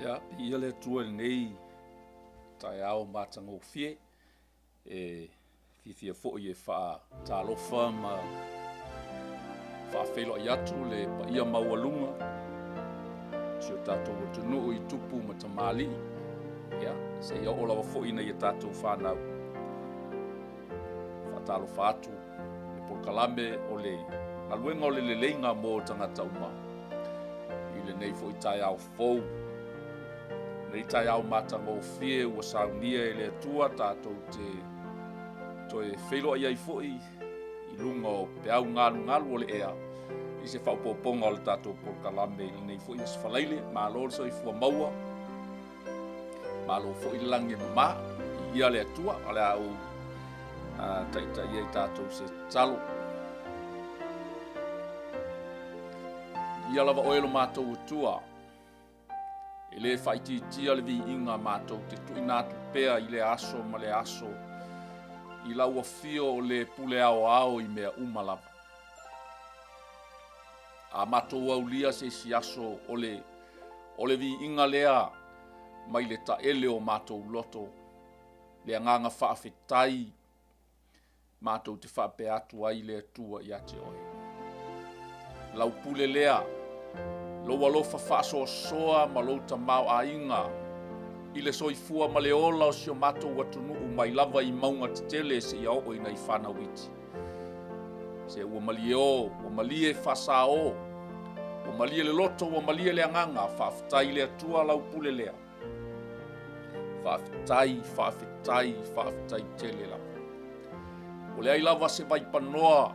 Ya, ia le tua nei tai au matango fie fifia fo ye fa talo fama fa felo yatu le pa ia mawalunga sio tato tunu I tupu matamali ya se ia ola fo ina ye tato fa na fa talo fatu le porkalame ole na luenga ole le leinga mo tangata uma ile nei fo tai au fo Nei tai au matango fie ua saunia le atua tātou toe whelo ai foi I lunga o peau ngalu ole ea I se whaupoponga o le tātou porkalame I nei foi as whalaile malo so I fua maua malo foi langi mama I ia le atua ale au tai ai tātou se talo Ia lava oelo mātou atua E le whaititia le vi inga mātou te tuinatu pea I le aso ma le aso I lau a fio o le pule ao I mea umalava. A mātou au lia se si aso o le vi inga lea mai le ta ele o mātou loto le anganga whaafetai mātou te whaape atu ai le atua I ate oe. Lau pule lea Lo walofa whaasoa soa ma lo tamau a inga. I le soifua ma le ola o sio matou watunu mai lava I maunga te tele se I ao ina I whana witi. Se ua malie o, ua malie whasa o, ua malie le loto, ua malie le anganga, whaafetai le atua lau pule lea. Whaafetai tele lava. O le ai lava se vai panoa,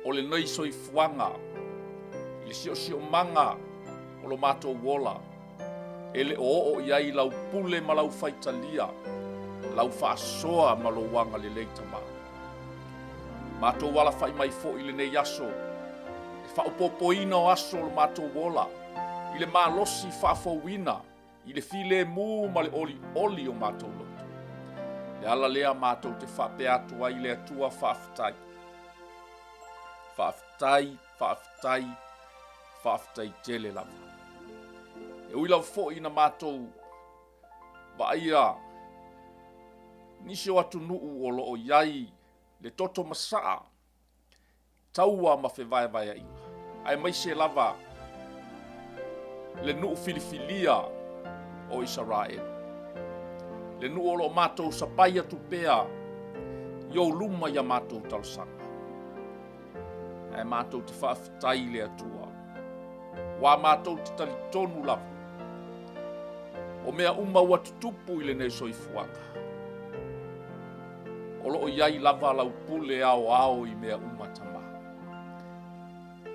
o le nei soifuanga, Le sio manga o lo mato wola. Ele o iai lau pule ma lau faitalia. Lau whaasoa ma lo wanga le leitama. Mato wala fai mai fo I le nei aso. E whaupopoina o aso lo mato wola. I le malosi whaafowina. I le file mu ma le oli o mato loto. Le ala lea mato te whape atua I le atua whaafetai. Whaafetai tele lava. E ui lau fo ina mātou wa ia nisi o atu nuu o loo iai le toto masaa taua ma whewai inga. Ai mai se lava le nuu filifilia o Israel. Le nuu o loo mātou sapai atu pea iou luma ia mātou talusanga. Ai mātou te whaafetai le atua. Wa mātou te tali tonu lava. O mea uma ua tutupu I le nei soifuanga. O loo iai lava lau pule ao I mea uma tama.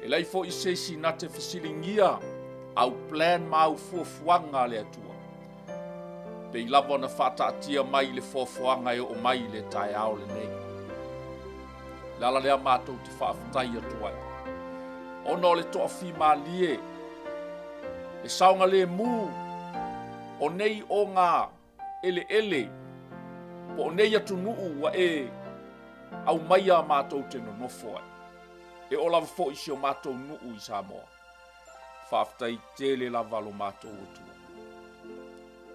E lai fo I se sinate fisilingia au plan ma au fuafuanga le atua. Pe I lava na whataatia mai le fuafuanga o mai le tai ao le nei. Lala lea mātou te whaafetai atuai. Ono le toa fi malie. E saunga le mu o nei o ngā ele. Po o nei atu nuu wa au mai a mātou te nonofo ai. E o lava fo isi o mātou nuu I Samoa. Whaafetai tele lava lo mātou atua.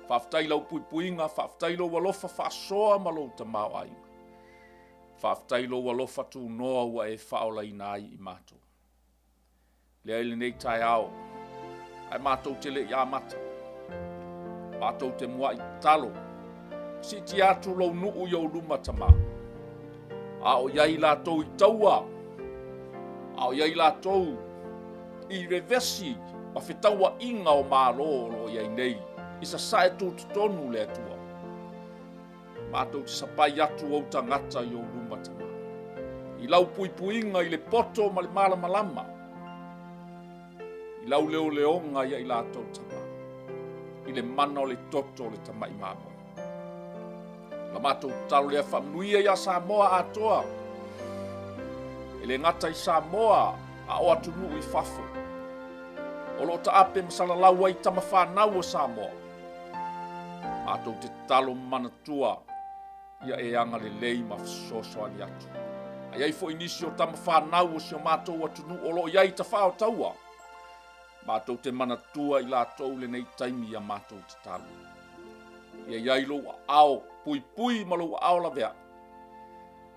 Whaafetai lau puipuinga, whaafetai lo walofa whaasoa ma lo tamau ainga. Whaafetai lo walofa tu noa wa whaola ina ai I mātou. Le ele nei tai ao. Ai mātou te le ia mata. Mātou te mua I talo. Si ti atu lau nuu iau luma tama. A o iai lātou I taua. A o iai lātou I revesi. Ma whetaua inga o mālo lo iai nei. Isa sae tū tutonu le atua. Mātou te sapai atu au tangata iau luma tama. I lau puipuinga I le poto ma le malama. I lau leonga ia I lātou tama. I le mana o le toto le tama I māmo. La mātou talo lea whamnuia ia Samoa atoa. E le ngata I Samoa a o atunu I fafo. O lo ta ape masala laua I tama whanau o Samoa. Mātou te talo mana tua ia anga le lei ma fisosoani atu. Ai fo inisi o tama whanau o si o mātou atunu o lo iai ta whao taua. Mātou te manatua I lātou le nei taimi a mātou te talo. Ia iai lo ao, pui ma lo ao la vea.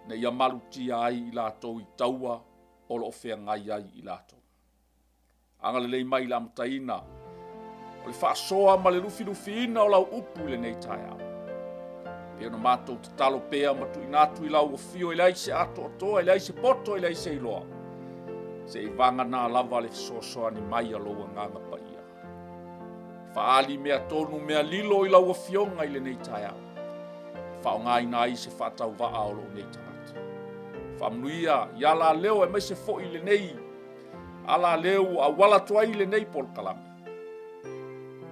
Na ia malutia ai I lātou I taua o lo fea ngai ai I lātou. Anga le lei mai la mataina. O le whaasoa ma le lufi-lufiina o lau upu le nei tai au. Pea na mātou te talo pea matu inatu I lau o fio I lai se ato atoa, I lai se poto, I lai se iloa. Se I vanga nā lava le sosoa ni mai aloa nganga pa ia. Whaali mea tonu mea lilo I lau o fionga I le nei tai au. Whaongai nā I se whatau waa o lo nei tangata. Whamnuia, ia la leo e mai se fo I le nei. Ala leo a wala tua I le nei pol kalame.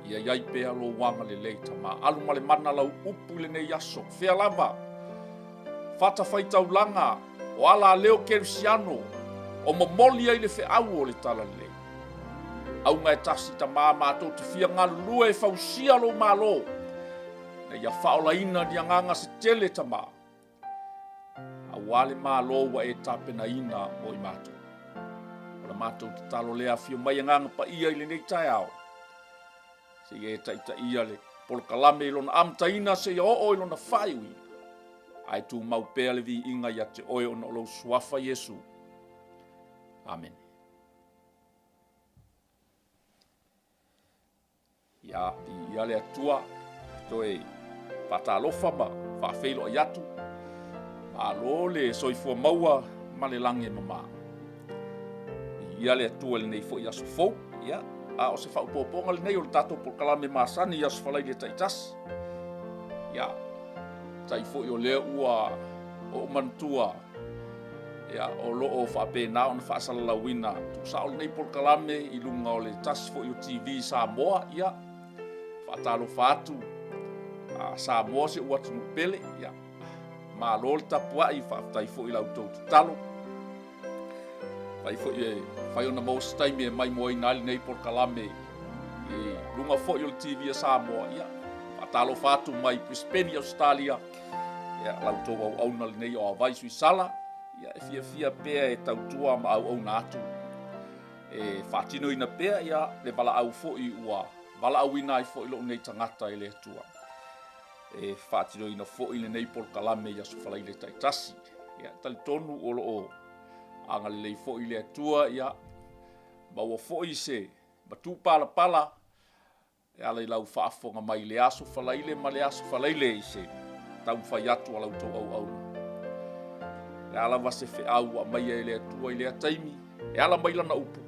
Ia iai pea lo wanga le lei tama. Alu ma le mana lau upu le nei aso. Fea lava. Fata whaitau langa. O ala leo kerisiano. O mamoli ai le fe au o le tala le lei. Au ngai tasi ta maa mātou te fia ngā lua e fausia lo malo. Na ia whaola ina ni anganga se tele ta maa. A wale malo wa e tapena ina o I mātou. O la mātou te talo lea fio mai anganga pa ia I le nei tai au. Se ia e taita ia le polo kalame I lona amtaina se ia o I lona whaiwi. Ai tu mau pea le vi inga ia te oe o na lo suafa Yesu. Amen. Ia le atua toe patalofa ma whawhelo I atu. Ma lo le soifua maua ma le lange mama. Ia le atua le nei fo I aso fou. Ia. O se whaupoponga le nei o le tato por kalame masani I aso whalai le taitas. Ia. Tai fo I o lea ua o mantua. Ia o loo whapena o na whaasalalawina. Tu sa o nei por kalame I lunga o le tas fo I o TV Samoa. Ia. Whaatalo whaatu. Samoa se ua tunu pele. Ia. Ma lo le tapua I whaatai fo I lautou talo. Whai fo I whai ona most time e mai moa I nali nei por kalame. I lunga fo I o le TV Samoa. Ia. Whaatalo whaatu mai Brisbane Australia. Ia lautou au auna le nei o awai sui sala. Ia e fia pea e tautua ma au na atu. E whaatino ina pea ia le wala au fo I ua. Wala au ina I fo I lo nei tangata I le atua. E whaatino ina fo I le nei por kalame ia sufalai le taitasi. Ia tali tonu o lo o. Anga le lei fo I le atua ia. Baua fo I se. Batu pala. Ia le lau whaafonga mai le aso falaile ma le aso falaile I se. Tau whai atu a lau tau au au. E ala wase fe au a mai e le atua I le ataimi. E ala mai lana upu.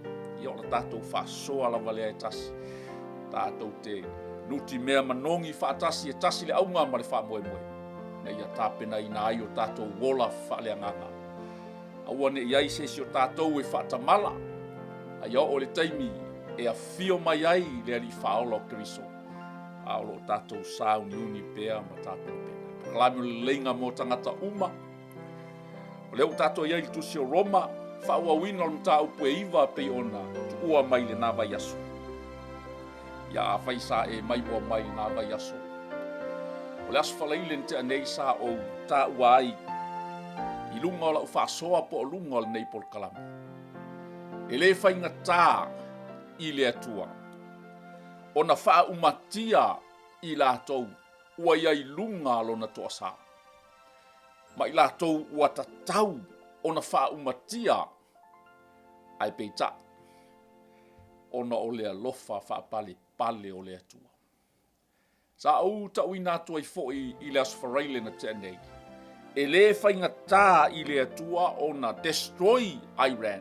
Ia o na tātou whaasoa ala wale e tasi. Tātou te nuti mea manongi whaatasi e tasi le aunga ma le wha moe. Na ia tāpena I na ai o tātou wola whaale anganga. Aua ne iai se si o tātou e whaatamala. A ia o le taimi e a fio mai ai le ali whaola o Keriso. A o lo tātou sāu ni uni pea ma tāpena pena. Kalami o le leinga mo tangata uma. O leo tātou iai tusi o Roma, whaua o mta upu e iwa pe ona, tu ua mai le nāwa yaso. Ia a whaisa e mai ua mai le nāwa yaso. O le aso whalaile ni te anei sa o tā ua ai, I lunga o lau whaasoa po o lunga o le nei por kalame. E le whainga tā I le atua. O na wha umatia I lātou, ua iai lunga lo na toa sa. Ma I lātou ua tatau o na wha umatia ai peita. O na o lea lofa wha pale o lea tua. Sa au ta uina tua I foi I le asfareile na tenei. E le whainga tā I lea tua o na destroy Iran.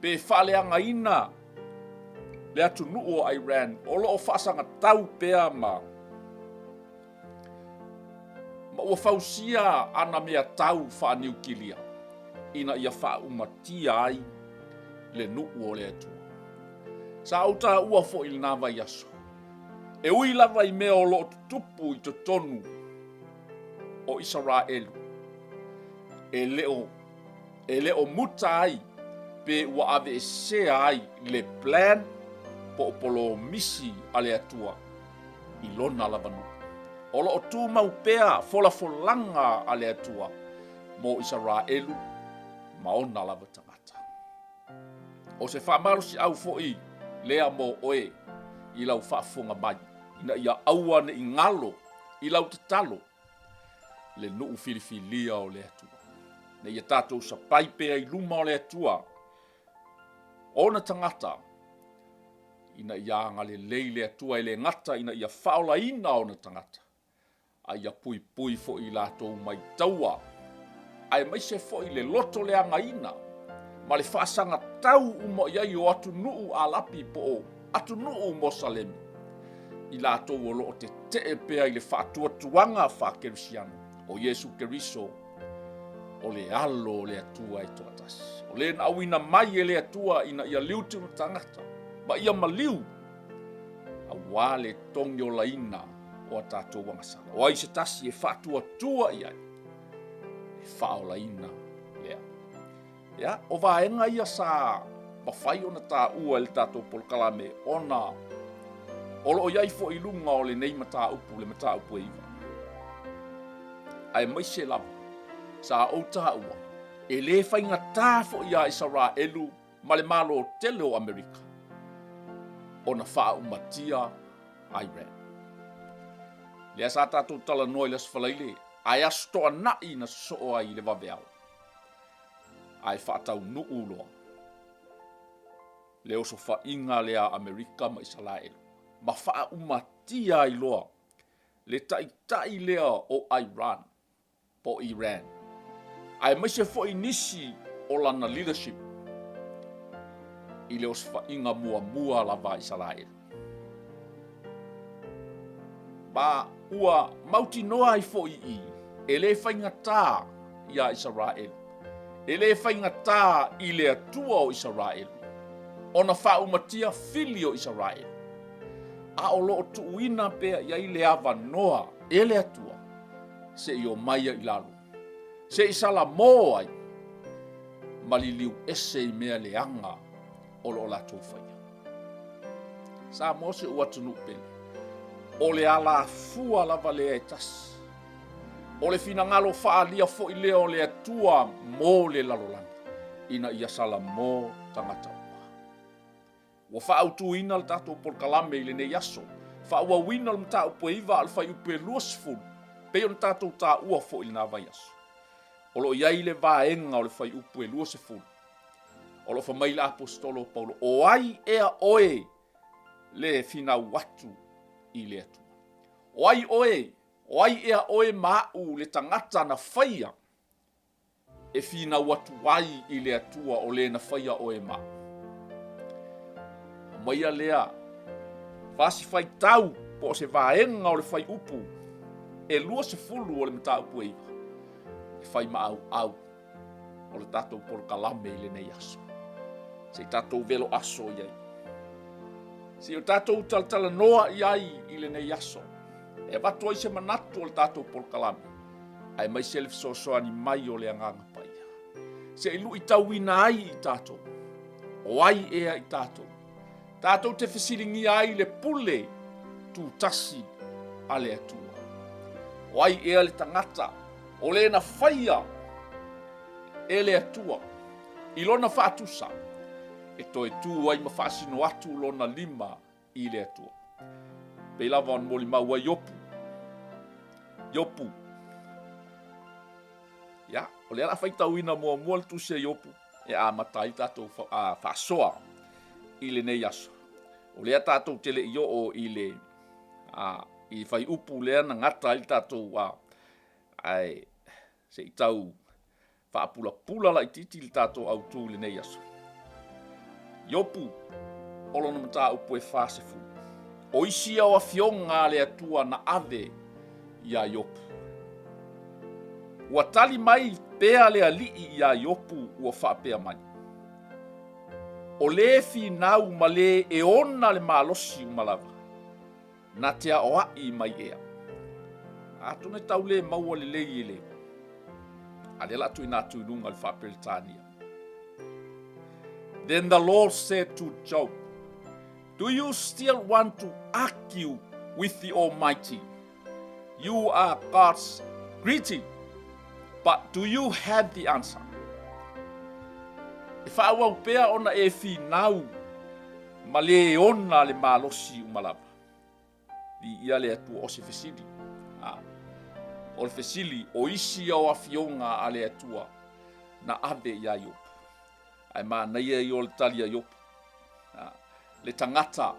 Pe whaleanga ina le atu nuu o Iran. O lo o whaasanga tau pea ma ua fausia ana mea tau wha niukilia. Ina ia wha umatia ai le nuu o le atua. Sa auta ua fo I nā vai aso. E ui lava I mea o lo tupu I to tonu o Israelu. E leo muta ai pe ua ave e sea ai le plan po polo misi a le atua I lona lava nuu. O lo tu mau pea folanga a le atua mo Israelu ma ona lava tangata. O se whamaro si au fo'i lea mo oe i lau whaafonga mai. Ina ia aua ne i ngalo i lau te talo. Le nuu filifilia o le atua. Ne ia tātou sa paipea i luma o le atua. Ona tangata. Ina ia anga le lei le atua i le ngata ina ia whaola ina ona tangata. A ia pui pui fo i lātou mai taua. Ai mai se fo i le loto le anga ina. Ma le whaasanga tau umo iai o atu nuu a lapi po o atu nuu mo Salemi. I lātou o loo te te pea i le whaatua tuanga whakerisiano o Yesu Keriso o le alo o le atua i toatasi. O le na awina mai e le atua ina ia liu tunu tangata. Ma ia maliu a wale tongi o laina o a tātou wangasala. O ai se tasi e whaatua tua iai. E whao laina lea. Ia, o vaenga ia sa mawhai ona tā ua le tātou polkalame ona o loo iai fo i lunga o le nei mata upu le mata upu e iwa. Ai mai se lava, sa o tā ua, e le whainga tā fo ia Israelu ma le malo tele o Amerika. Ona wha umatia Iran. Lea sa tātou tala noi les whalaile, ai astoa nai na soa i le waweao. Ai whaatau nuu loa. Leo so whainga lea Amerika ma Israelu. Ma wha umatia i loa. Le tai lea o Iran. Po Iran. Ai mai se fo inisi o lana leadership. I leo so whainga mua lava Israelu. Ba ua mauti noa i fo i. E le whainga tā ia Israelu. E le whainga tā i le atua o Israelu. Ona wha umatia fili o Israelu. A o loo tuuina pea ia i le awa noa e le atua. Se i o maia i lalo. Se i sala mō ai. Maliliu ese i mea le anga o loo la tōwhaia. Sa mose ua tunu pele. O le ala fua lava le e tasi. O le finangalo whaalia fo i leo le atua mō le lalolani. Ina ia sala mō tangata. Wa whaautu ina le tātou polkalame i le nei aso. Whaua wina le mta upo iwa al whai upe luasfun. Peo le tātou tā ua fo i nā vai aso. O lo iai le vaenga o le whai upe luasfun. O lo whamai le apostolo Paulo. O ai ea oe le Finau watu i le atua. O ai oe. O ai ea oe mau le tangata na whaia. E Finau watu wai i le atua o le na whaia oe mau. Maia lea, whasi whai tau po se vaenga o le whai upu. E lua se fulu o le mta upu eiva. E whai maau au o le tātou polkalame i le nei aso. Se tātou velo aso iai. Se o tātou talatala noa iai i le nei aso. E watu ai se manatu o le tātou polkalame. Ai mai se le fisosoani mai o le anganga paia. Se ilu i tauina ai i tātou. O ai ea i tātou. Tātou te whesilingi ai le pule tu tasi a le atua. O ai ea le tangata, o le na whaia e le atua. I lona whaatusa, e toi tū ai ma whaasino atu lona lima i le atua. Pei lava on moli maua iopu. Iopu. Ya, o le ala whaitauina mua le tusia iopu. E a matai tātou whaasoa. I le nei aso. O lea tātou tele i o i le i whai upu lea na ngata i tātou ai se i tau whaapula la i titi i tātou au tū le nei aso. Iopu, olona mata upu e whasefu. O isi au a fionga le atua na ave i a iopu. Ua tali mai pea le alii i a iopu ua whaapea mai. O le Finau ma le e ona le malosi umalava. Na te aoa i mai ea. Atone tau le maua le lei e le. A le latu i nā tuinunga le whaperitania. Then the Lord said to Job, do you still want to argue with the Almighty? You are God's greeting. But do you have the answer? E whaua upea ona e Finau ma le ona le malosi umalapa. Di ia le atua o se fesili. O le fesili o isi au afionga a le atua na ave ia iopu. Ai manaia i o le talia iopu. Le tangata.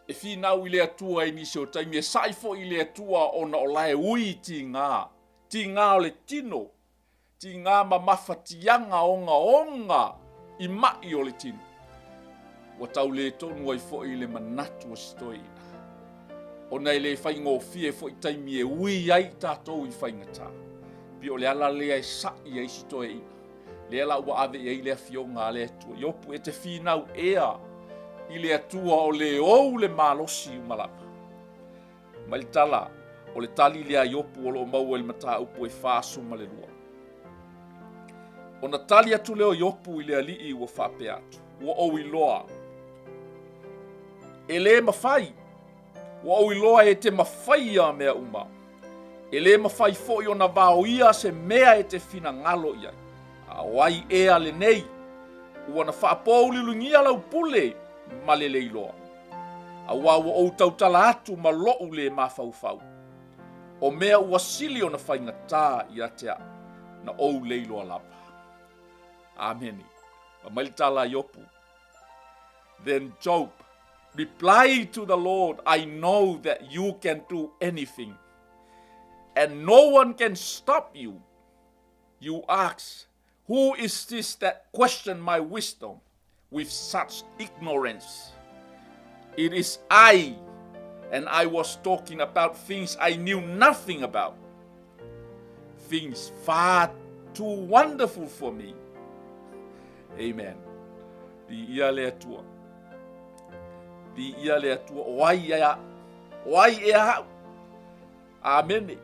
E Finau i le atua i nisi o taimi e saifo i le atua ona o lae ui ti ngā. Ti ngā o le tino. Ti ngā mamafatianga onga i mai o le tino. Wa tau le tonu ai fo i le manatu o stoi. Ona i le whaingo fie fo i taimi e ui ai tātou i whaingata. Pi o le ala lea e sai ai stoi ina. Le ala ua ave e le afionga le atua. Iopu e te Finau ea i le atua o le ou le malosi umalapa. Ma le tala o le tali lea iopu o lo mau e le mata upu e whāsu ma le lua. Ona tali atu leo iopu i le alii ua whape atu. Ua ou i loa. E le mawhai. Ua ou i loa e te mawhai a mea uma. E le mawhai fo i ona vao ia se mea e te fina ngalo iai. A wai ea le nei. Ua na whaapou li lungia lau pule ma le leiloa. A ua ou tautala atu ma lou le mawhau. O mea ua sili o na whaingatā i atea na ou leiloa lapa. Ameni. Ma mailitala iopu. Then Job replied to the Lord, I know that you can do anything, and no one can stop you. You ask, who is this that question my wisdom with such ignorance? It is I, and I was talking about things I knew nothing about. Things far too wonderful for me. Amen. Di ia le atua. Di ia le atua. Wai ea. Amen.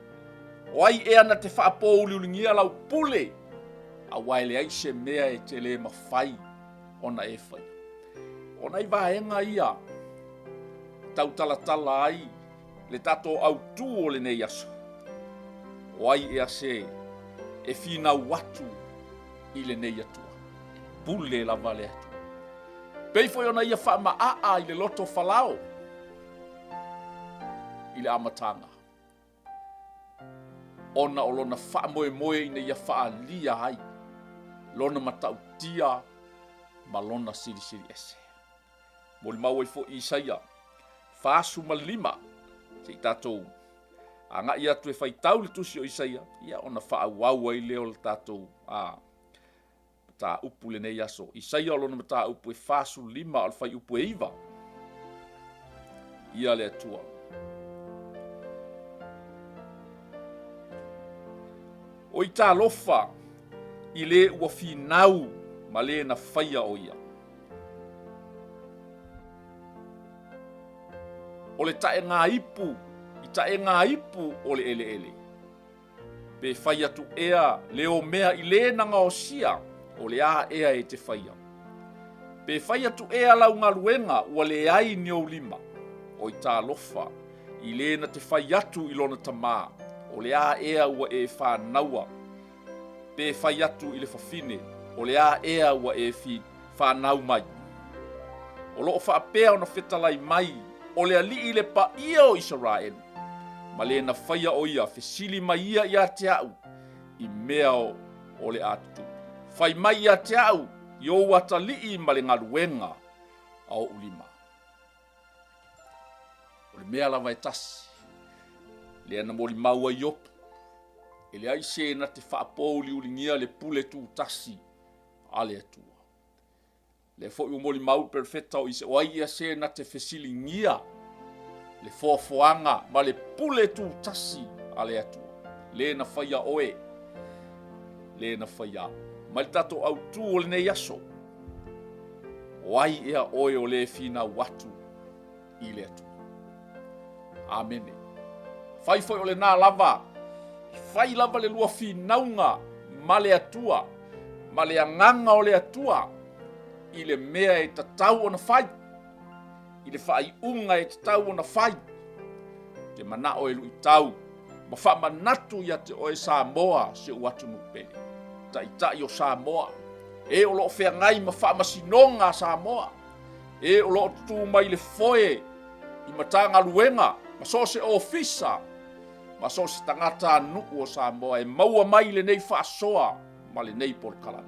Wai ea na te whaapou liulingia lau pule. A wai le aise mea e te le mawhai. Ona e whai. Ona i vaenga ia. Tau talatala ai. Le tato au tu o le nei aso. Wai ea se. E Finau watu i le nei atua. Pule la vale atu. Pei foi ona ia wha maa i le loto falao. I le amatanga. Ona o lona wha moe i ne ia wha lia ai. Lona matau tia ma lona siri ese. Mo le mau fo Isaia. Whāsu ma lima. Se i tātou. Anga ia tu e whaitau le tusi o Isaia. Ia ona wha wau ai leo le tātou. Ta upu le nei aso. Isaia lona mata upu e whāsu lima al whai upu e iwa. Ia le atua. O i tā lofa i le ua Finau ma le na whaia o ia. O le tae ngā ipu, i tae ngā ipu o le ele. Pe whaia tu ea leo mea i le nanga o sia. O le a ea e te whaia. Pe whaia tu ea lau ngā luenga ua le ai ni o lima. O i tā lofa, i le na te whaiatu i lona tamā. O le a ea ua e whānaua. Pe whaiatu i le whawhine. O le a ea ua e whānau mai. O loo whaapea o na whetalai mai. O le ali i le pa ia o Israel. Ma le na whaia o ia, whesili mai ia i a te au. I mea o le atu. Whai mai a te au, i o wata lii ma le ngaluenga au ulima. O le mea lawa e tasi, le ana mo li maua i opu, e le aise na te whaapou li ulingia le pule tu tasi a le atua. Le fo i mo li mau perfecta o ise, o ai se na te whesili ngia, le foafoanga ma le pule tu tasi a le atua. Le na whaia oe, le na whaia. Ma le tato au tu o le nei aso. Wai ea oe o le Finau watu i le atu. Amene. Fai foi o le nā lava. Fai lava le lua Finaunga ma le atua. Ma le anganga o le atua. I le mea e tatau o na fai. I le fai unga e tatau o na fai. Te mana o e lu i tau. Ma wha manatu ia te oe Samoa se uatu nupele. Tai o Samoa. E o loo whea ngai ma wha masinonga Samoa. E o loo tutu mai le foe i matanga luenga, ma so se ofisa, ma so se tangata anu o Samoa e maua mai le nei whaasoa ma le nei porkala.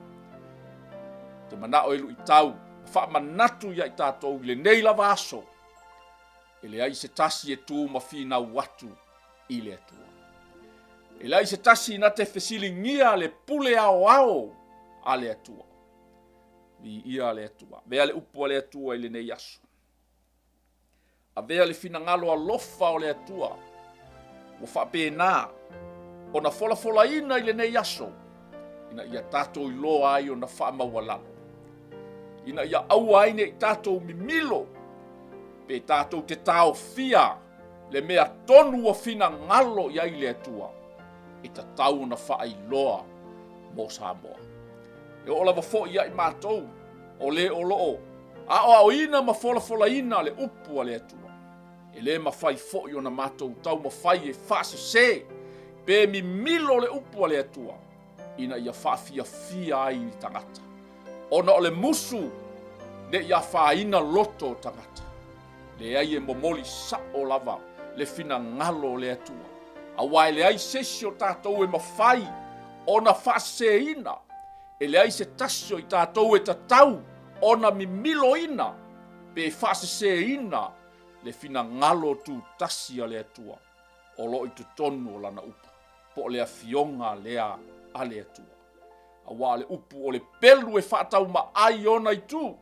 Te mana o elu i tau, wha manatu ia i tātou le nei lava aso, e le ai se tasi e tū ma Finau watu i le atua. E le ai se tasi na te whesilingia le pule ao a le atua. Vi ia le atua. Vea le upu a le atua i le nei aso. A vea le finangalo a lofa o le atua. O whapena. O na fola ina i le nei aso. Ina ia tātou i loa ai o na whaamawalalo. Ina ia aua aine i tātou mimilo. Pe tātou te tāo fia. Le mea tonu o finangalo i ai le atua. E ta tau na whaai loa mo Samoa. E o lava fo ia i mātou, o le o loo, a o ina ma fola ina le upu a le atua. E le ma fai fo i o na mātou tau ma fai e whaase se, pe mi milo le upu a le atua, ina ia whaafia fia ai ni tangata. Ona o le musu, le ia whaina loto tangata. Le ai e momoli sa o lava, le fina ngalo le atua. A wai le ai sesio tātou e mawhai, ona whaase ina, e le ai se tasio i tātou e tatau, ona mi milo ina, pe whaase se ina, le fina ngalo tu tasi a le atua, o lo i tu tonu o lana upu, po le a fionga lea a le atua. A wā le upu o le pelu e whaatau ma ai ona i tu,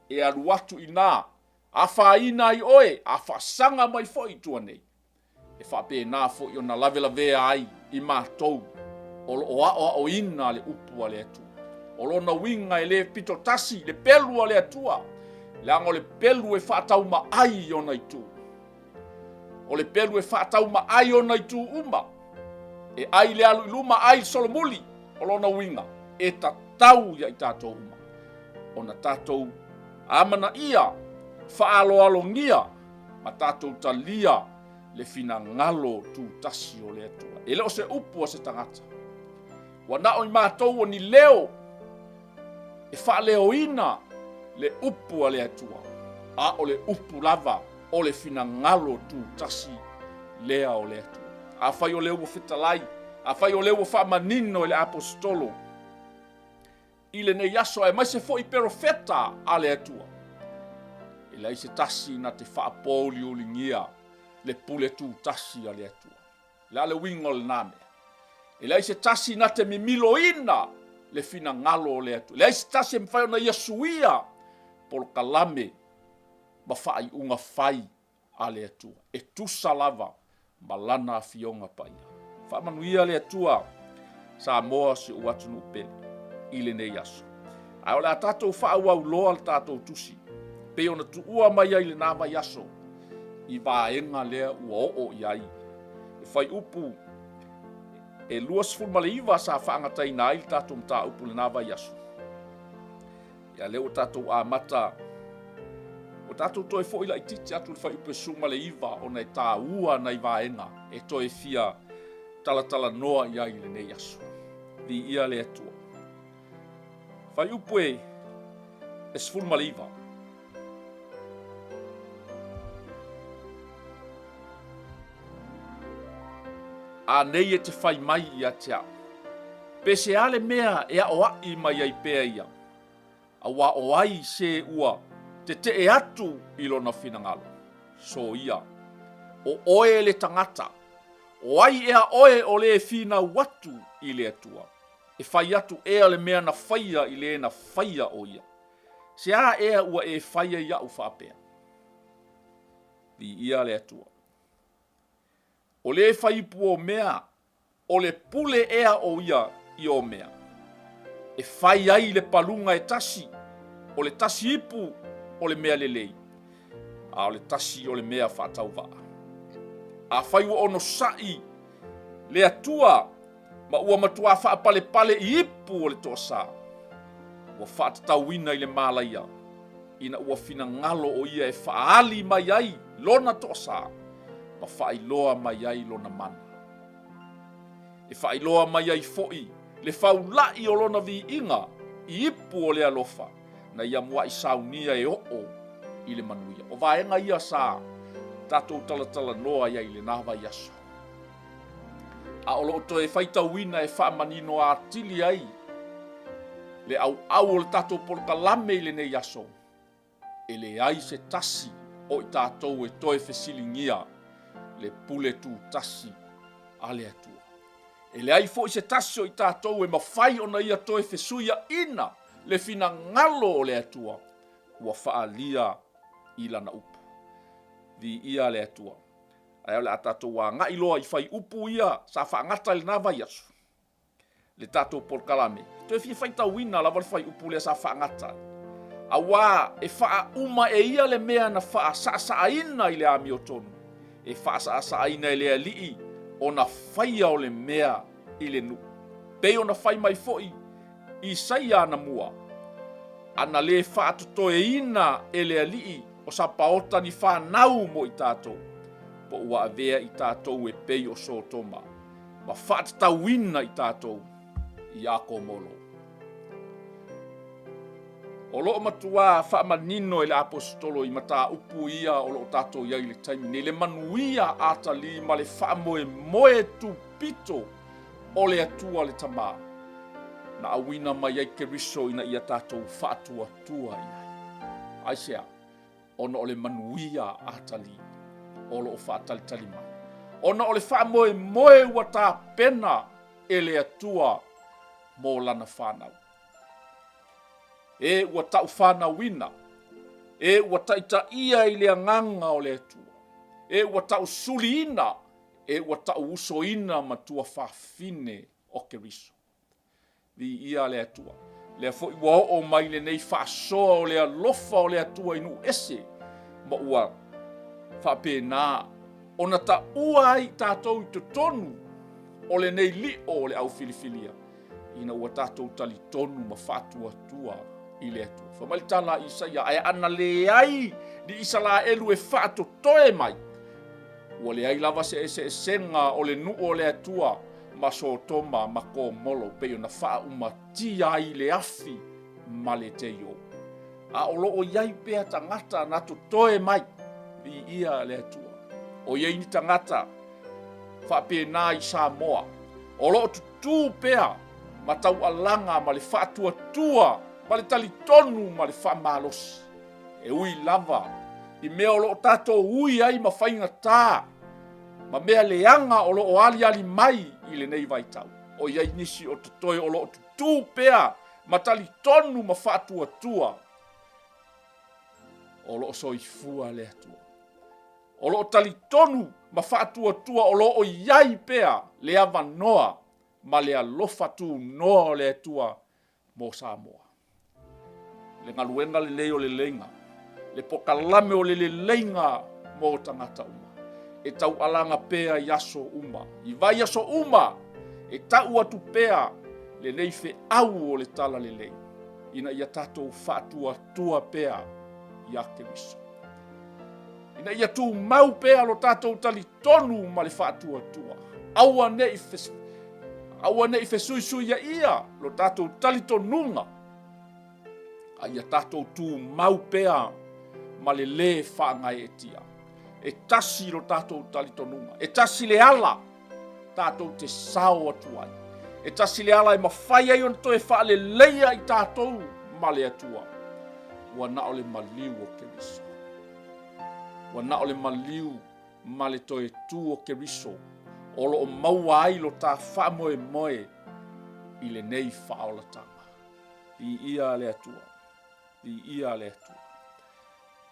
e alu atu ina, a whaina i oe, a whaasanga mai fo i tua nei. E whape nā fo i ona lavelawea ai i mātou, o ina le upu a le atua. O lona winga e le pito tasi, le pelu a le atua. Le ango le pelu e whaatau ma ai ona i tu. O le pelu e whaatau ma ai ona i tu uma. E ai le alu iluma ai solomuli, o lona winga. E ta tau ia i tātou uma. O na tātou amana ia, whaalo ngia, ma tātou talia, le fina ngalo tu tasi o le atua. E leo se upu a se tangata. Wana o i mātou o ni leo, e wha leo ina le upu a le atua. A o le upu lava, o le fina ngalo tu tasi lea o le atua. A whai o leo o whitalai, a whai o leo o wha manino e le apostolo. I le nei aso e mai se fo i perofeta a le atua. E lei se tasi na te wha apoli o lingia, le pule tu tasi a le atua. Le ale wingo le name. E lei se tasi na te mimilo ina le fina ngalo o le atua. Le se tasi e mwhai ona Yesuia polo kalame ma whai unga whai a le atua. E tusa lava ma lana fionga paia. Wha manuia le atua Samoa se uatunu pele i le nei aso. Ai ole a tātou wha au loa le tātou tusi. Pe ona tu ua mai ai le nā mai aso. I vaenga lea ua o iai. E whai upu e luas fulmaleiva sa whaangatai nā il tātou mta upu le nā vai aso. Ia leo tātou a mata. O tātou toi fo ila i titi atu le whai upu e sumaleiva o nei tā ua nei vaenga. E toi fia talatala noa iai le nei aso. Vi ia le atua. Whai upu e fulmaleiva. A nei e te whai mai i a te au. Pese ale mea e a oai mai ai pēa ia. A wā oai se ua te e atu i lona finangalo. So ia. O oe le tangata. Oai e a oe o le fina watu i le atua. E whai atu e ale mea na whaia i le na whaia o ia. Se a ea ua e whaia ia u whapea. Vi ia le atua. O le whaipu o mea, o le pule ea o ia i o mea. E whai ai le palunga e tasi, o le tasi ipu o le mea lelei. A o le tasi o le mea whatau waa. A whai ua ono sai, le atua, ma ua matua wha pale i ipu o le toa sa. Ua whatatau ina i le malaia, ina ua fina ngalo o ia e whaali mai ai, lona toa sa. Ma whailoa mai ai lona mana. E whailoa mai ai foi, le whaulai o lona vi inga, i ipu o le alofa, na ia mua i saunia e o i le manuia. O vaenga ia sa tatou talatala noa ia i le nawa iaso. A o loo toe faitauina e whaamanino a tili ai le au o le tatou polokalame i le nei aso. E le ai se tasi o i tatou e toe fesilingia le pule tu tasi a le atua. E le ai fo i se tasi o i tatou e mawhai ona ia toe fesuia ina le fina ngalo o le atua. Ua whaalia i lana upu. Vi ia le atua. Ai ole a tatou wa ngai loa i whai upu ia sa whaangata le nawa iasu. Le tatou polokalame. Toe fia whaitauina lava le whai upu le sa whaangata. Awa e wha uma e ia le mea na wha sa-sa-aina i le ami o tonu. E wha sa-sa-aina i le alii o na whaia o le mea i le nu. Pei o na whai mai foi i saia na mua. Ana le wha atotoe ina e le alii o sa paota ni Finau mo i tātou. Po ua avea i tātou e pei o sotoma. Ma wha tatauina i tātou i ako molo. O loo matua whaamanino i le apostolo i mata upu ia o loo tātou iai le taimi. Nei le manuia atali ma le whaamoe tu pito o le atua le tama. Na awina mai ai keriso ina ia tātou whaatua tua ia. Aisea, ona o le manuia atali o loo whaatali mai. Ona o le whaamoe ua tā pena e le atua mo lana whanau. E ua tau whanauina. E ua taita ia i le anganga o le atua. E ua tau suliina. E ua tau usoina matua whawhine o keriso. Vi ia le atua. Lea fo ua o mai le nei whaasoa o le alofa o le atua inu ese. Ma ua whapena. Ona ta ua ai tātou i tonu o le nei li o le au filifilia. Ina ua tātou tali tonu ma whaatua tua i le atua. Whamalitala i saia ai ana le ai di isa la elu e whaato toe mai. Ua le ai lava se senga o le nu o le atua ma so toma ma ko molo peo na wha umatia i le afi ma le te yo. A o loo iai pea tangata na to toe mai i ia le atua. O iai ni tangata whapena i Samoa. O loo tutu pea ma tau alanga ma le whaatua tua ma le tali tonu ma le whamalosi. E ui lava i mea o loo tato ui ai ma whainga tā. Ma mea leanga o loo ali mai i le nei vaitau. O iai nisi o tatoi o loo tutu pea ma tali tonu ma whaatua tua. O loo soifua le atua. O loo tali tonu ma whaatua tua o loo iai pea le avanoa ma le alofa tu noa le atua mo Samoa. Le ngaluenga le leo le lenga. Le pokalame o le lenga mo tangata uma. E tau alanga pea yaso uma. I vai yaso uma. E tau atu pea le leife au o le tala le lei. Ina ia tatou whaatua tua pea i akeriso. Ina ia tu mau pea lo tatou tali tonu ma le whaatua tua. Aua ne i fesui ia lo tatou tali tonunga. Ia tatou tu mau pea ma le whaangai e tia. E tasi lo tatou tali tonunga. E tasi le ala tatou te sao atuai. E tasi le ala e mawhai ai on toe wha le leia i tatou ma le atua. Ua na o le maliu o keriso. Ua na o le maliu ma le toe tu o keriso. O lo o maua ai lo ta wha moe i le nei whaolatanga. I ia le atua. I ia le atua.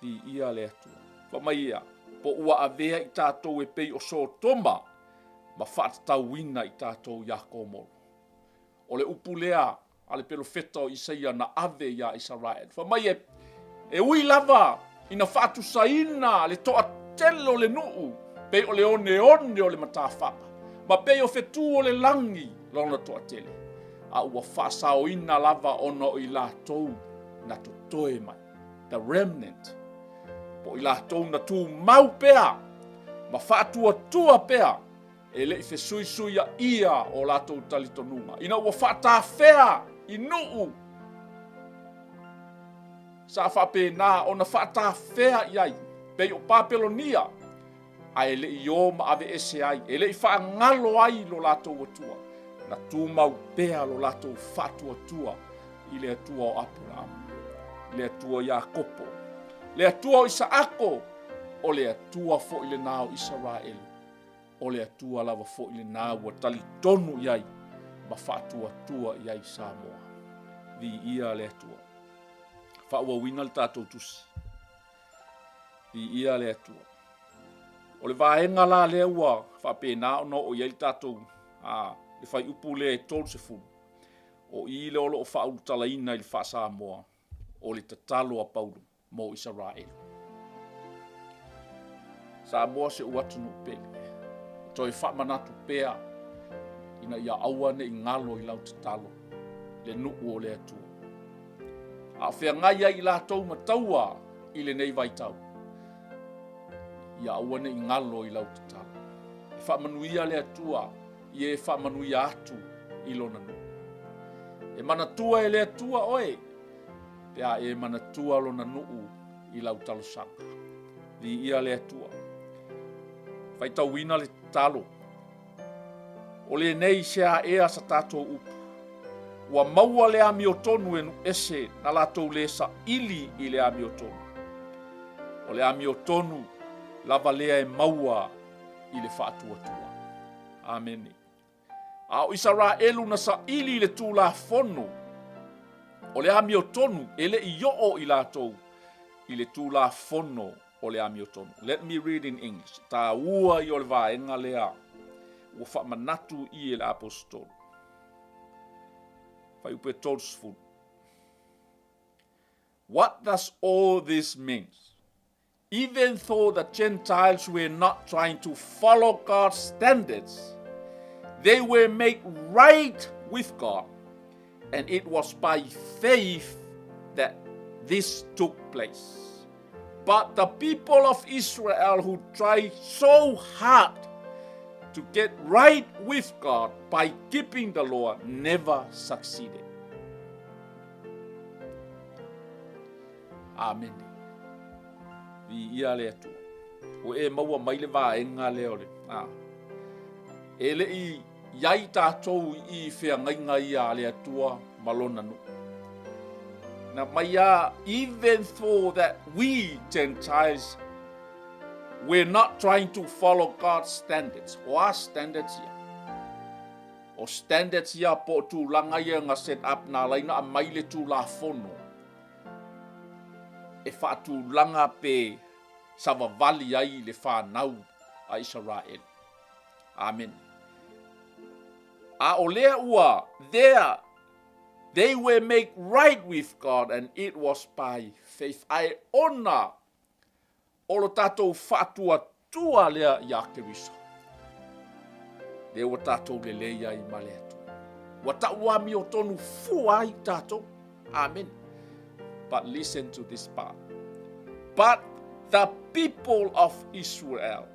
I ia le atua. Whamai ia. Po ua avea i tātou e pei o so toma. Ma whaatatauina i tātou iako molo. O le upu lea. A le pelofeta o Isaia na ave ia Israel. Whamai e ui lava. Ina whaatusaina le toa telo le nuu. Pei o le one o le matawhapa. Ma pei o fetu o le langi. Lona toa tele. A ua whaasaoina lava ona o i lātou. Na to toe mai. The remnant. Po i lātou na tu mau pea. Ma whaatua tua pea. E le i fesui ia o lātou talitonunga. Ina ua whaatawhea i nuu. sa whapena o na whaatawhea iai, pei o Papelonia, a ele I o ma ave ese ai, ele I whaangalo ai lo latou atua, na tūmau pea lo latou whātua tua, I le atua o Abraham, le atua Iakopo, le atua o Isaako, o le atua fo I le nao Israel, o le atua lava fo I le nao wa tali tonu iai, ma whātua tua iai Samoa, vi ia le atua. Whaua wina le tātou tusi, vi ia le atua. O le vaenga la le ua, whapena o no o iai tātou, le whai upu le tolu se fulu. O I le olo o whaulu talaina I le wha Samoa, o le tatalo a Paulu, mo Israel. Samoa se uatu no pele, toi whamanatu pea, ina ia aua ne I ngalo I lau tatalo, le nuku o le atua. A whea ngai ai I lātou mataua I le nei vaitau. Ia aua ne I ngalo I lau tatalo. E whamanuia le atua, I e whamanuia atu I lona nuku. E manatua e le atua oe, pea e manatua lona nuu I lau talosanga. Vi ia le atua. Whaitau wina le talo. O le nei sea ea sa tātou upu. Ua maua le ami o tonu enu ese na lātou le sa ili I le ami o tonu. O le ami o tonu lava lea e maua I le whātua tua. Amen. A o Israelu na sa ili le tū la fono. O le ami o tonu ele I o I lātou I le tū la fono o le ami o tonu. Let me read in English. Tā ua I o le vaenga lea. Ua whamanatu I le apostol. Whai upe tolsful. What does all this mean? Even though the Gentiles were not trying to follow God's standards, they were made right with God, and it was by faith that this took place. But the people of Israel who tried so hard to get right with God by keeping the law never succeeded. Amen. Vi ia le atu. O e maua mai le vaenga le ole. Ele I iai tātou I whea ngainga ia le atua malona nu. Na mai a, even though that we Gentiles we're not trying to follow God's standards. O a standards ia. O standards ia po tu langa ia nga set up na laina a mai le tu la fono. E whaatu langa pe savavali ai le whanau a Israel. Amen. A o lea ua, there, they were made right with God and it was by faith. Ai ona o lo tātou whātua tua lea I a Keriso. Le wa tātou le leia I male atu. Wa ta'uami o tonu fua I tātou. Amen. But listen to this part. But the people of Israel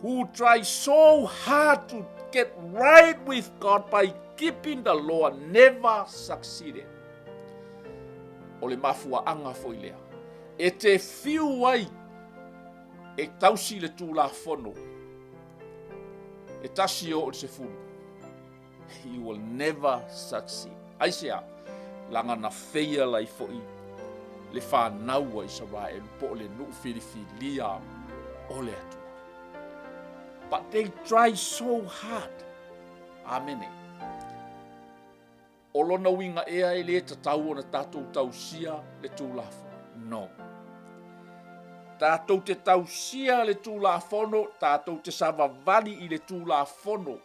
who try so hard to get right with God by keeping the law never succeeded. O le mafua anga fo ilea. E te fiu ai e tausi le tū la fono. E tasi o se fulu. He will never succeed. Aisea, langa na feia lai foi. Le whanau a Israel po le nuu whiriwhiria o le atua. But they try so hard. Amen. O lona winga ea e le tatau o na tātou tausia le tūlafo. No. Tātou te tausia le tūlafono, tātou te savavali I le tūlafono.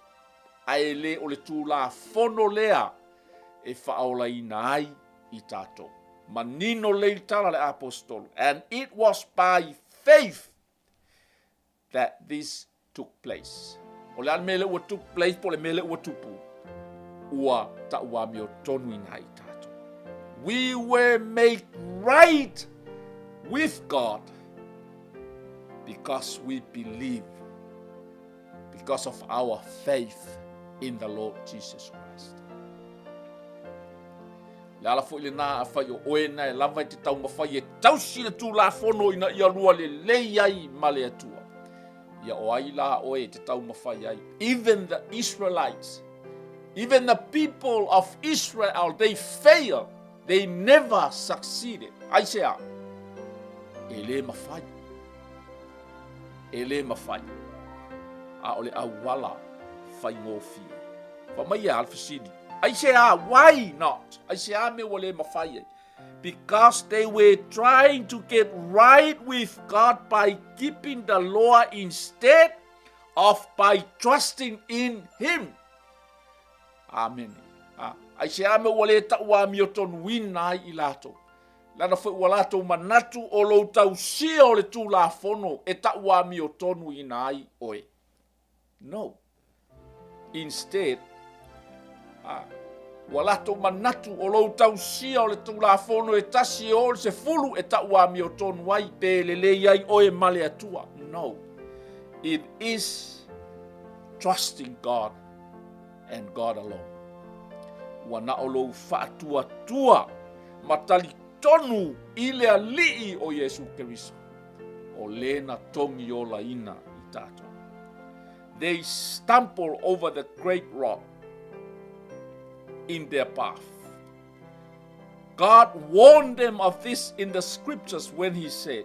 Ai le o le tūlafono lea e whaola ina ai I tātou. Manino le tala le apostolo. And it was by faith that this took place. O le mele ua took place po le mele ua tupu. Ua ta ua mi o tonu ina I tātou. We were made right with God because we believe, because of our faith in the Lord Jesus Christ. Le ala fo ile na afai o oe na e lava i te tau mawhai e tausi le tū la fono ina ia lua le lei ai ma le atua. Ia o ai la oe te tau mawhai ai. Even the Israelites, even the people of Israel, they failed. They never succeeded. Ai sea, e le mawhai. E le mawhai. A ole awala whai ngofi. Whamai e alfasini. I say, why not? I say, because they were trying to get right with God by keeping the law instead of by trusting in Him. Amen. I say, ta'ua mioton wina ilato. Lana fo walato manatu o lo tau sia o le tu la fono e ta'ua mioton wina ai oe. No. Instead, walato manatu o lo tau sia o le tulafono e tasi o se fulu e ta'ua mi o tonu ai pe le lei ai o e male atua. No. It is trusting God and God alone. Wana o lo fa'atua tua matali tonu i le ali'i o Yesu Keriso. O lena tongi o la ina i tato. They stumble over the great rock in their path. God warned them of this in the scriptures when He said,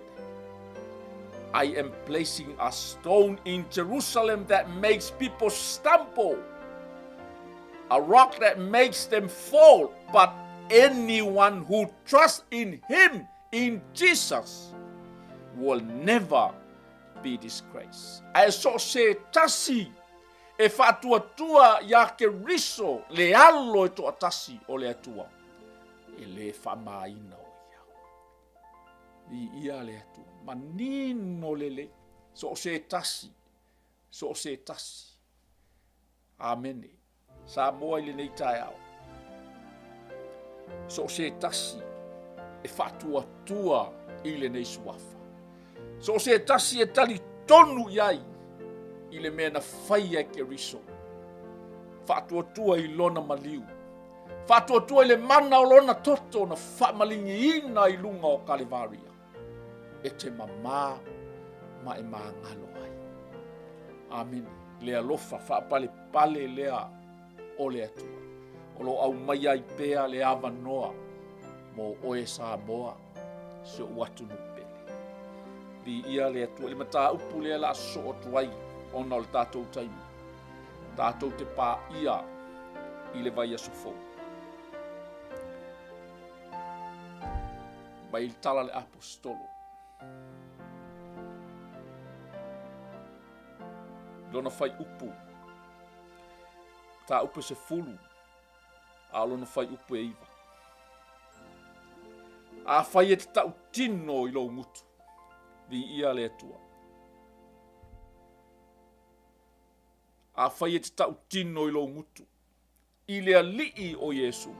I am placing a stone in Jerusalem that makes people stumble, a rock that makes them fall, but anyone who trusts in Him, in Jesus, will never be disgraced. I so say tasi e whātua ia ke riso le alo e toa tasi o le atua. E le whamaina o ia. I ia le atua. Manino le. So se tasi. So se tasi. Amene. Sa moa i le nei tae au. So se tasi. E whātua i le nei suafa. So se tasi e tali tonu iai. I le mea na whaia ke riso. Whātua i lona maliu. Whātua i le mana o lona toto na whamalingi ina i lunga o Kalivaria. E te mamā ma e mā ngalo ai. Amen. Lea lofa whaapale pale lea o le atua. O lo au mai ai pea le awa noa. Mo oe sa moa. Se o watu nupele. Di ia le atua. Le mata upu lea la so o tuai. Ona o le tātou taimu. Tātou te pā ia i le vai asu fōu. Mai il tala le apostolo. Lona fai upu. Tā upu se fulu. A lona fai upu e iwa. A fai e te tau tino i lo ngutu. Di ia le atua. A whai e te tau tino i lo ngutu. I le ali'i o Yesu.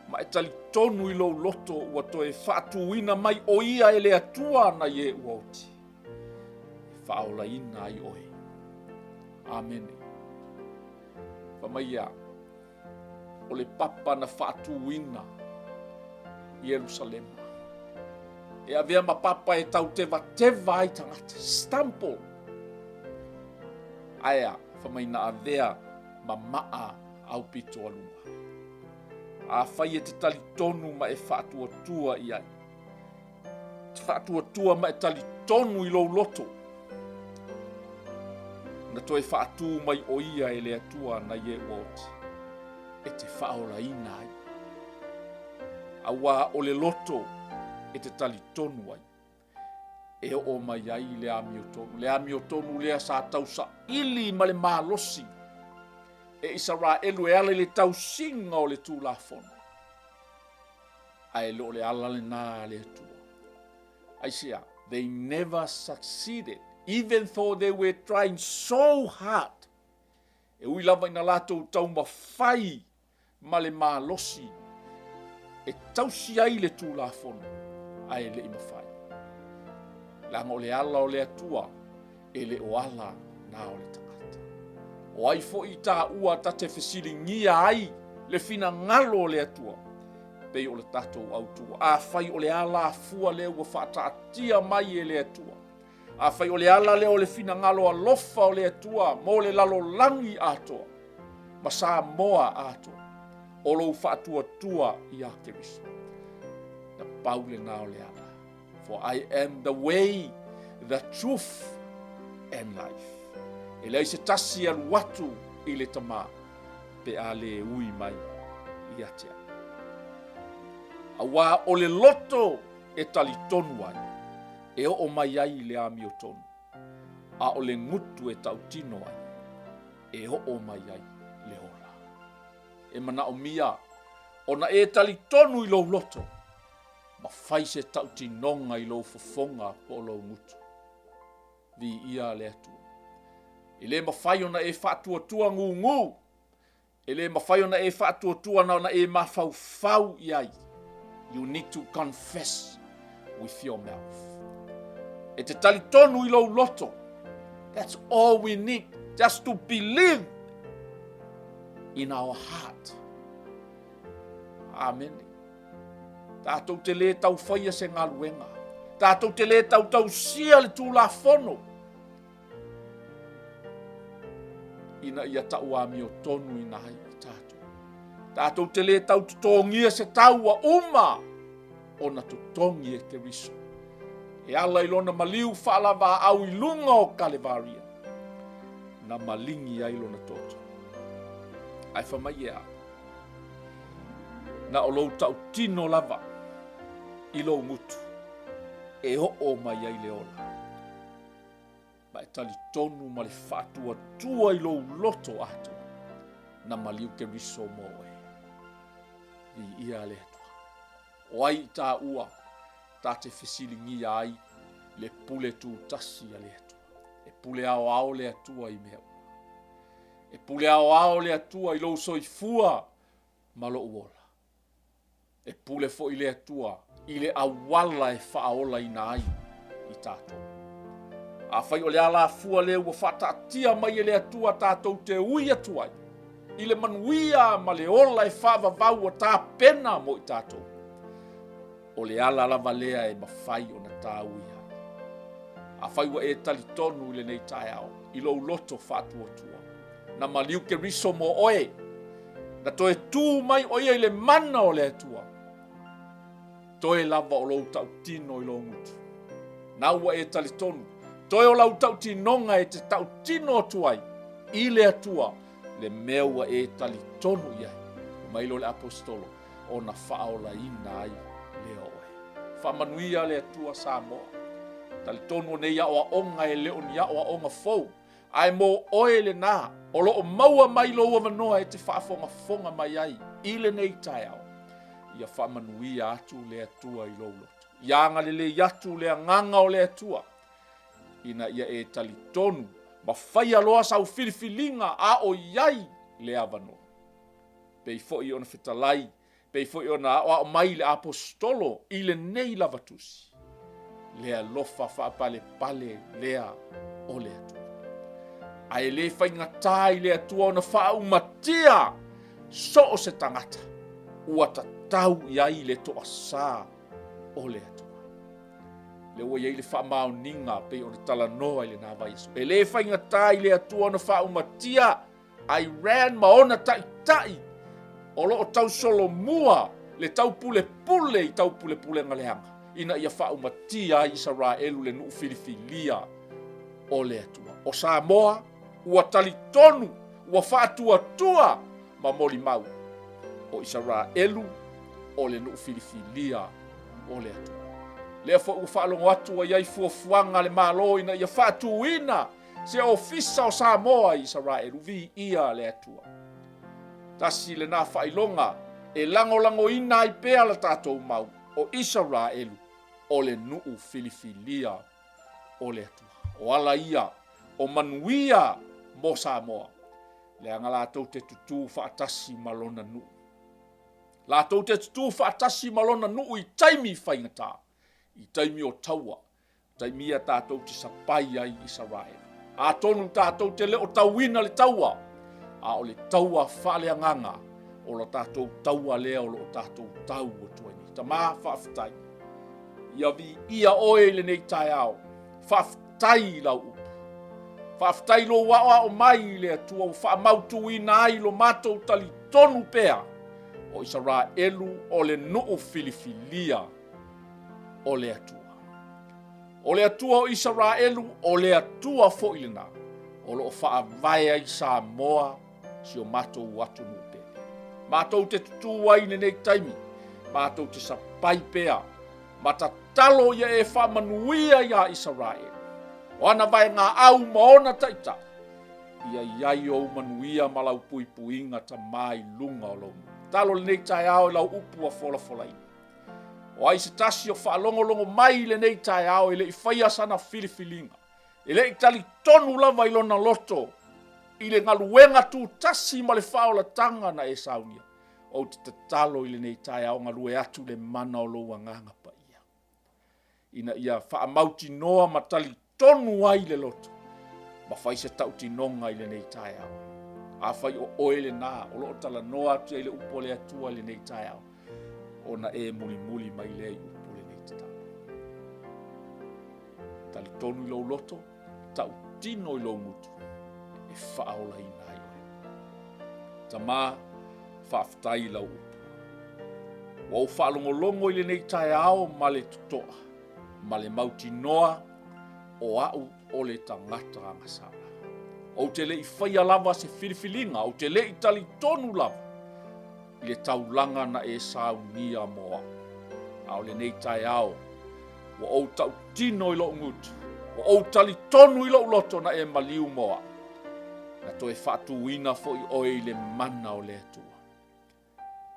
Ma e tali tonu i lo loto ua toe whaatuina mai o ia e le atua na ye uauti. Whaola ina i oe. Amen. Whamai a. O le papa na whaatuina i Jerusalem. E avea ma papa e tau teva ai tangata. Stample. Aia, whamai na avea ma maa au pito alunga. A whai e te tali tonu ma e whātua i ai. Te whātua ma e tali tonu i lo loto. Na toi whātu mai o ia e le atua na ye wot. E te whaola ina ai. Awa o le loto e te tali tonu ai. E o mai ai le amiotonu. Le amiotonu lea sa tausa ili ma le malosi. E Israelu e ale le tausinga o le tūlafono. Ai lo le ala le nā le atua. I say, they never succeeded, even though they were trying so hard. E ui lava ina lato tau mawhai ma le malosi. E tausi ai le tūlafono. Ai le imawhai. Langa o le ala o le atua, e le o ala na o le tangata. O ai fo i tā ua ta te whesiringia ai, le fina ngalo o le atua. Pei o le tatou autua. A fai o le ala fua le ua whaataatia mai e le atua. A fai o le ala le o le fina ngalo a lofa o le atua. Mo le lalo langi atoa. Ma Samoa atoa. O lo whaatua tua i a Keriso. Na paule na o le ala. For I am the way, the truth, and life. E lei se tasi al watu i le tama. Pe a le ui mai i atia. Awa o le loto e tali tonu ai. E o mai ai le ami o tonu. A o le ngutu e tau tino ai. E o mai ai le ola. E mana o mia. Ona e tali tonu i lo loto. Ma fai se tau tinonga i lo fofonga po lo ngutu. Vi ia le atua. E le mawhai ona e whaatua tua ngu. E le mawhai ona e whaatua tua na ona e mawhau iai. You need to confess with your mouth. E te tali tonu i lo loto. That's all we need. Just to believe in our heart. Amen. Tātou te le tau whaia se ngā luenga. Tātou te le tau sia le tū la whono. Ina ia tau ami o tonu ina hai i tātou. Tātou te le tau tutongia se tau a uma. Ona tutongia ke riso. E ala ilona maliu whaalawa au i lunga o Kalevaria. Na malingi ai lona toto. Ai whamai ea. Na o lou tau tino lava. I lou mutu. E o mai ai le ola. Ma e tali tonu ma le whaatua tua i lou loto ato. Na maliu ke riso moe. I ia le atua. O ai tā ua. Tā te whisilingi ai. Le pule tu tasi a le atua. E pule ao le atua i mea. E pule ao le atua i lou soifua. Ma lo uola. E pule fo i le atua. I le awala e whaaola i nai. I tātou. A whai o le ala fua le ua whatatia mai e le atua tātou te ui atuai. I le manuia ma le ola e whaavavau a tā pena mo i tātou. O le ala lava lea e mawhai o na tā ui ai. A whai wa e tali tonu i le nei tae au. I lo loto whaatua tua. Na maliu ke riso mo oe. Na toe tū mai oia i le mana o le atua. Toe lava o lou tau tino i lo ngutu. Na ua e tali tonu. Toe o lau tau tinonga e te tau tino tuai. I le atua. Le meua e tali tonu iai. Mailo le apostolo. O na whaola ina ai le oe. Whamanuia le atua Samoa. Tali tonu ne ia oa onga e leo ni ia oa onga fou. Ai mo oe le nā. O loo maua mai lo ua manoa e te whaafonga fonga mai ai. I le nei tai au. Ia whamanuia atu le atua i lo loto. Ia anga le atu le nganga o le atua. Ina ia e tali tonu. Ma whai aloa sau filifilinga a o iai le avano. Pei fo i ona whitalai. Pei fo i ona o mai le apostolo i le nei lavatusi. Lea lofa whaapale pale lea o le atua. Ai le whai ngatai le atua ona whaumatia so o se tangata. Ua tatau iai le toa sā o le atua. Le ua iai le whaamao ninga pe o le tala noa i le nā vaiso. E le whai ngatai le atua ona whaumatia ai ran maona tai. O lo o tau solo mua le tau pule pule i tau pule pule ngaleanga. Ina ia whaumatia i Israelu le nuu Filifilia o le atua. O Samoa, ua tali tonu, ua whaatua tua ma moli mau. O Israelu o le nuu Filifilia o le atua. Lea fo ua whaalongo atua iai fuafuanga le malo ina ia whaatuina se ofisa o Samoa i Israelu vi ia le atua. Tasi le nā whailonga e lango ina i pea la tātou mau o Israelu o le nuu Filifilia o le atua. O ala ia, o manuia mo Samoa. Le anga lātou te tutu whaatasi malona nuu. Lātou te tutu whaatasi malona nuu i taimi whaingata. I taimi o taua. Taimi a tātou te sapai ai Israel. A tonu tātou te leo tauina le taua. A o le taua whaaleanganga o lo tātou taua lea o lo tātou tau o tuani. Ta mā whaafitai. Ia vi ia oe le nei tai ao. Whaafitai lau upu. Whaafitai lo wawa o mai le atua o whaamautu ina ai lo mātou tali tonu pea. O isa rā elu o le nuu filifilia o le atua. O le atua o isa rā elu o le atua fo ilena. O lo whaavai ai Samoa si o mātou watu nuu pea. Mātou te tutu ai nei taimi. Mātou te sapai pea. Mata talo ia e whamanuia ia Israel. O ana vai ngā au maona taita. Ia iai o manuia malau pui puinga ta mai lunga o lomu. Talo le nei tai ao lau upu a fola fola ina. O ai se tasi o whaalongolongo mai le nei tai ao ele i whaia sana filifilinga. Ele i tali tonu lava ilona loto. I le ngaluenga tu tasi ma le whaola tanga na e saunia. O te talo i le nei tai ao ngalue atu le mana o loa nganga pa ia. Ina ia whaamauti noa matali tonu ai le loto. Ma whai se tauti nonga i le nei tai ao. A whai o oele nā, o loo tala noa atu i le upo le atua i le nei tai ao. O na e muli muli mai le i upo le nei te talo. Tali tonu i lo loto, tau tino i lo ngutu. E whaola i nai oe. Ta mā, whaafitai lau upu. Wa o whaalongolongo i le nei tai ao ma le tutoa. Ma le mauti noa o au o le tangata angasara. O te le i whaia lava se filifilinga, o te le i tali tonu lava. I le taulanga na e saunia moa. A o le nei tai ao. Wa o tau tino i lo ngutu. Wa o tali tonu i lo loto na e maliu moa. Na to e whaatu ina fo i oe i le mana o le atua.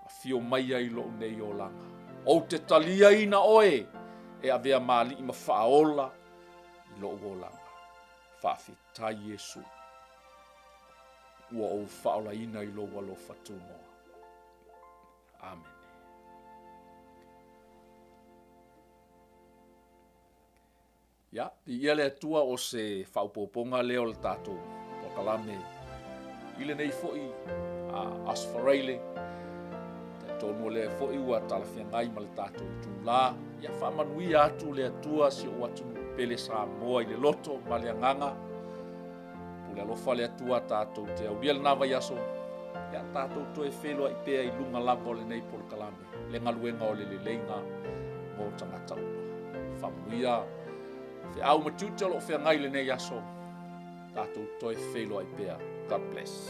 A fio maia i lo nei o langa. O te talia ina oe. E avea mali i ma whaola i lo o langa. Whaafitai Yesu. Ua o whaola ina i lo walo whatu moa. Amen. Ia, ia le atua o se whaupoponga leo le tātou. O kalame. Ile nei foi asfareile. Tonu le foi ua talawhiangai ma le tātou tūlā. Ia whamanuia atu le atua si o atu pele Samoa i le loto ma le anganga. Pule alofa le atua tātou te auria le nawa yaso. Ia tātou toe whelua i pea i lunga lava o le nei polo kalame. Le ngaluenga o le leinga mo tangata ua. Whamanuia. Te au matiute o lo whiangai le nei yaso. Tātou toe whelua i pea. God bless.